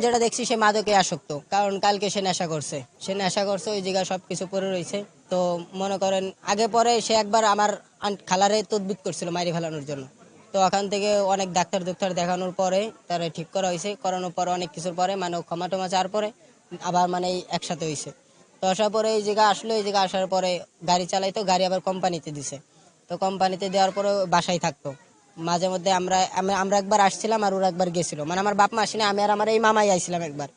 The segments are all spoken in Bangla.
যেটা দেখছি সে মাদকে আসক্ত, কারণ কালকে সে নেশা করছে ওই জায়গায় সবকিছু পরে রয়েছে। তো মনে করেন আগে পরে সে একবার আমার খালারে তদবির করছিল মাইরে ফেলানোর জন্য। তো ওখান থেকে অনেক ডাক্তার দেখানোর পরে তারা ঠিক করা হয়েছে, করানোর পরে অনেক কিছুর পরে মানে ক্ষমা টমা চাওয়ার পরে আবার মানে একসাথে হয়েছে। তো আসার পরে এই জায়গায় আসলো, এই জায়গায় আসার পরে গাড়ি চালাইতো, গাড়ি আবার কোম্পানিতে দিছে। তো কোম্পানিতে দেওয়ার পরে বাসায় থাকতো। মাঝে মধ্যে আমরা একবার আসছিলাম আর ওরা একবার গেছিল, মানে আমার বাপ মা আসেনি, আমি আর আমার এই মামাই আইছিলাম একবার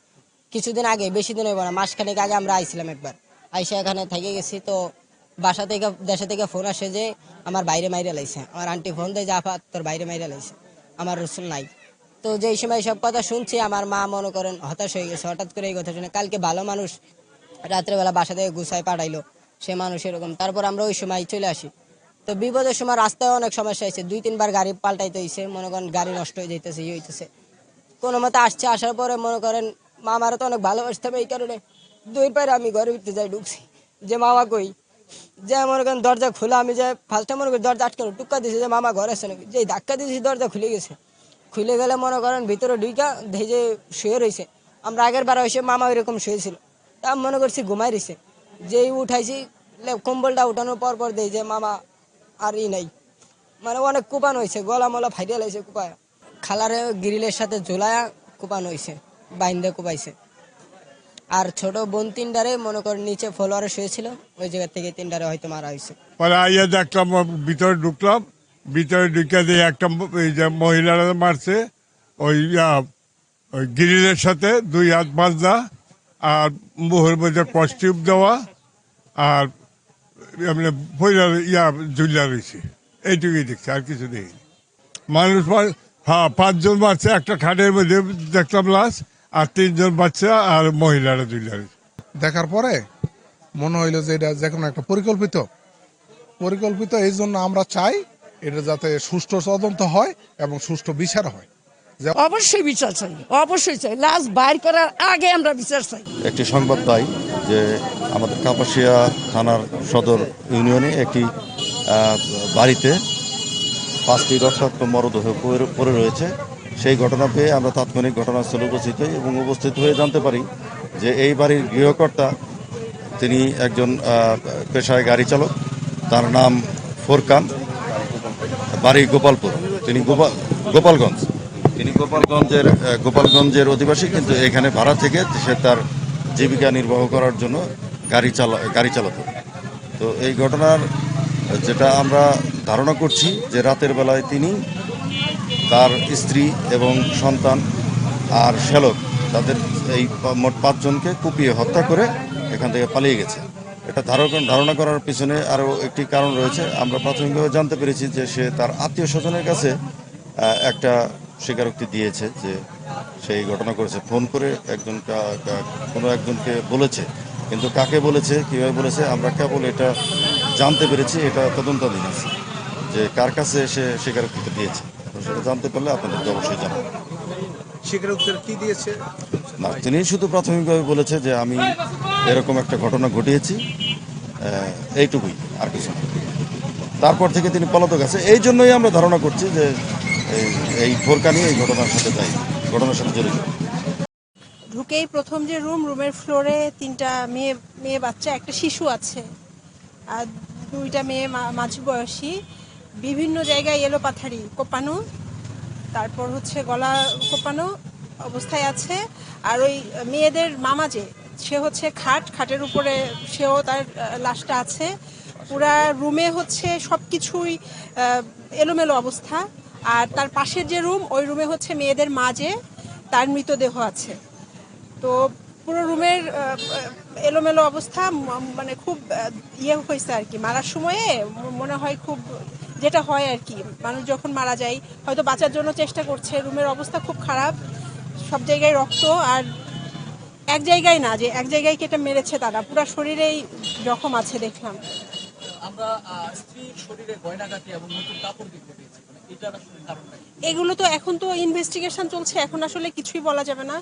কিছুদিন আগে, বেশি দিন হইব না, মাসখানেক আগে আমরা আইছিলাম একবার। আইসা এখানে থেকে গেছি। তো বাসা থেকে দেশে থেকে ফোন আসে যে আমার বাইরে মাইরে লাইছে, আমার আন্টি ফোন দেয় যে আপা তোর বাইরে মাইরে লাইছে, আমার রসুল নাই। তো যেই সময় সব কথা শুনছি আমার মা মনে করেন হতাশ হয়ে গেছে হঠাৎ করে এই কথা শুনে। কালকে ভালো মানুষ রাত্রেবেলা বাসা থেকে গুছায় পাঠাইলো, সে মানুষ এরকম। তারপর আমরা ওই সময় চলে আসি। তো বিপদের সময় রাস্তায় অনেক সমস্যা হয়েছে, 2-3 বার গাড়ি পাল্টাইতে হয়েছে, মনে করেন গাড়ি নষ্ট হয়ে যাইতেছে, ইয়ে হইতেছে। কোনো মতে আসছে, আসার পরে মনে করেন মামারা তো অনেক ভালোবাসতাম, এই কারণে 2 পারে আমি ঘরে ভিতরে যাই, ঢুকছি যে মামা কই, যে মনে করেন দরজা খোলা, আমি যে ফার্স্টে মনে করি দরজা আটকানো, টুক্কা দিয়েছি যে মামা ঘরে আছে নাকি, যে ধাক্কা দিয়েছি দরজা খুলে গেছে। খুলে গেলে মনে করেন ভিতরে ঢুইকা দেখি যে শুয়ে রয়েছে। আমরা আগের বার এসে মামা ওইরকম শুয়েছিল, তা আমি মনে করছি ঘুমাই রয়েছে। যেই উঠাইছি কম্বলটা উঠানোর পর দেই যে মামা আর নাই, মানে অনেক কুপান হয়েছে, গলা মলা ফাইটে লাইছে কুপায়। খালারে গ্রিলের সাথে ঝোলায়া কুপান হয়েছে, বাইন্দে কুপাইছে। আর ছোট বোন 3টারে মনে করেন নিচে ফলোয়ারে শুয়েছিল, ওই জায়গা থেকে 3টারে হয়তো মারা হয়েছে। পরে আইয়া দেখলাম ভিতরে ঢুকলাম, ভিতরে ঢুকে দিয়ে একটা এই যে মহিলারা মারছে ওই ওই গ্রিলের সাথে 2 হাত বাঁধা, আর মুখের মধ্যে কস্টিউম দেওয়া, আর এমনি ঝুলিয়া রয়েছে। এইটুকুই দেখছি, আর কিছু নেই। মানুষ হ্যাঁ 5 জন বাচ্চা একটা খাটের মধ্যে দেখলাম লাশ, আর 3 জন বাচ্চা আর মহিলারা ঝুলিয়া রয়েছে। দেখার পরে মনে হইলো যে এটা যে কোনো একটা পরিকল্পিত এই জন্য আমরা চাই এটা যাতে সুষ্ঠু তদন্ত হয় এবং সুষ্ঠু বিচার হয়। অবশ্যই বিচার চাই, অবশ্যই চাই, লাশ বাইর করার আগে আমরা বিচার চাই। একটি সংবাদ পাই যে আমাদের কাপাসিয়া থানার সদর ইউনিয়নে একটি বাড়িতে 5টি রক্তাক্ত মরদেহ পড়ে রয়েছে। সেই ঘটনা পেয়ে আমরা তাৎক্ষণিক ঘটনাস্থলে উপস্থিত হই এবং উপস্থিত হয়ে জানতে পারি যে এই বাড়ির গৃহকর্তা তিনি একজন পেশায় গাড়ি চালক, তার নাম ফোরকান, বাড়ি গোপালপুর, তিনি গোপালগঞ্জের অধিবাসী, কিন্তু এখানে ভাড়া থেকে সে তার জীবিকা নির্বাহ করার জন্য গাড়ি চালাতো। তো এই ঘটনার যেটা আমরা ধারণা করছি যে রাতের বেলায় তিনি তার স্ত্রী এবং সন্তান আর শ্যালক তাদের এই মোট 5 জনকে কুপিয়ে হত্যা করে এখান থেকে পালিয়ে গেছে। এটা ধারণা করার পিছনে আরও একটি কারণ রয়েছে। আমরা প্রাথমিকভাবে জানতে পেরেছি যে সে তার আত্মীয় স্বজনের কাছে একটা স্বীকারোক্তি দিয়েছে যে সেই ঘটনা করেছে, ফোন করে কোনো একজনকে বলেছে, কিন্তু কাকে বলেছে, কীভাবে বলেছে আমরা কেবল এটা জানতে পেরেছি। এটা তদন্তাধীন আছে যে কার কাছে সে স্বীকারোক্তিটা দিয়েছে। সেটা জানতে পারলে আপনাদেরকে অবশ্যই জানাবো। স্বীকারোক্তির কি দিয়েছে না, তিনি শুধু প্রাথমিকভাবে বলেছে যে আমি এরকম একটা ঘটনা ঘটিয়েছি, এইটুকুই, আর কিছু না। তারপর থেকে তিনি পলাতক আছে। এই জন্যই আমরা ধারণা করছি যে এই ফোরকানি এই ঘটনার সাথে জড়িত। ঢুকেই প্রথম যে রুমের ফ্লোরে 3টা মেয়ে বাচ্চা, একটা শিশু আছে, আর 2টা মেয়ে মাঝ বয়সী, বিভিন্ন জায়গায় এলো পাথারি কোপানো, তারপর হচ্ছে গলা কোপানো অবস্থায় আছে। আর ওই মেয়েদের মামা সে হচ্ছে খাটের উপরে সেও তার লাশটা আছে। পুরা রুমে হচ্ছে সব কিছুই এলোমেলো অবস্থা। আর তার পাশের যে রুম, ওই রুমে হচ্ছে মেয়েদের মা তার মৃতদেহ আছে। তো পুরো রুমের এলোমেলো অবস্থা, মানে খুব হয়েছে আর কি। মারার সময়ে মনে হয় খুব যেটা হয় আর কি, মানুষ যখন মারা যায় হয়তো বাঁচার জন্য চেষ্টা করছে। রুমের অবস্থা খুব খারাপ, সব জায়গায় রক্ত, আর এক জায়গায় না যে এক জায়গায় কেটে মেরেছে, তারা পুরো শরীরেই জখম আছে দেখলাম। এগুলো তো এখন তো ইনভেস্টিগেশন চলছে, এখন আসলে কিছুই বলা যাবে না।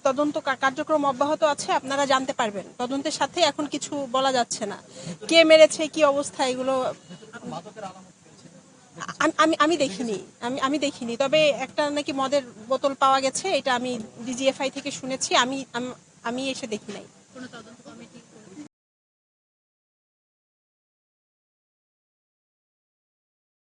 তদন্ত কার্যক্রম অব্যাহত আছে, আপনারা জানতে পারবেন। তদন্তের সাথে এখন কিছু বলা যাচ্ছে না, কে মেরেছে, কি অবস্থা, এগুলো আমি দেখিনি, আমি দেখিনি, তবে একটা নাকি মদের বোতল পাওয়া গেছে, এটা আমি ডিজিএফআই থেকে শুনেছি, আমি এসে দেখি নাই।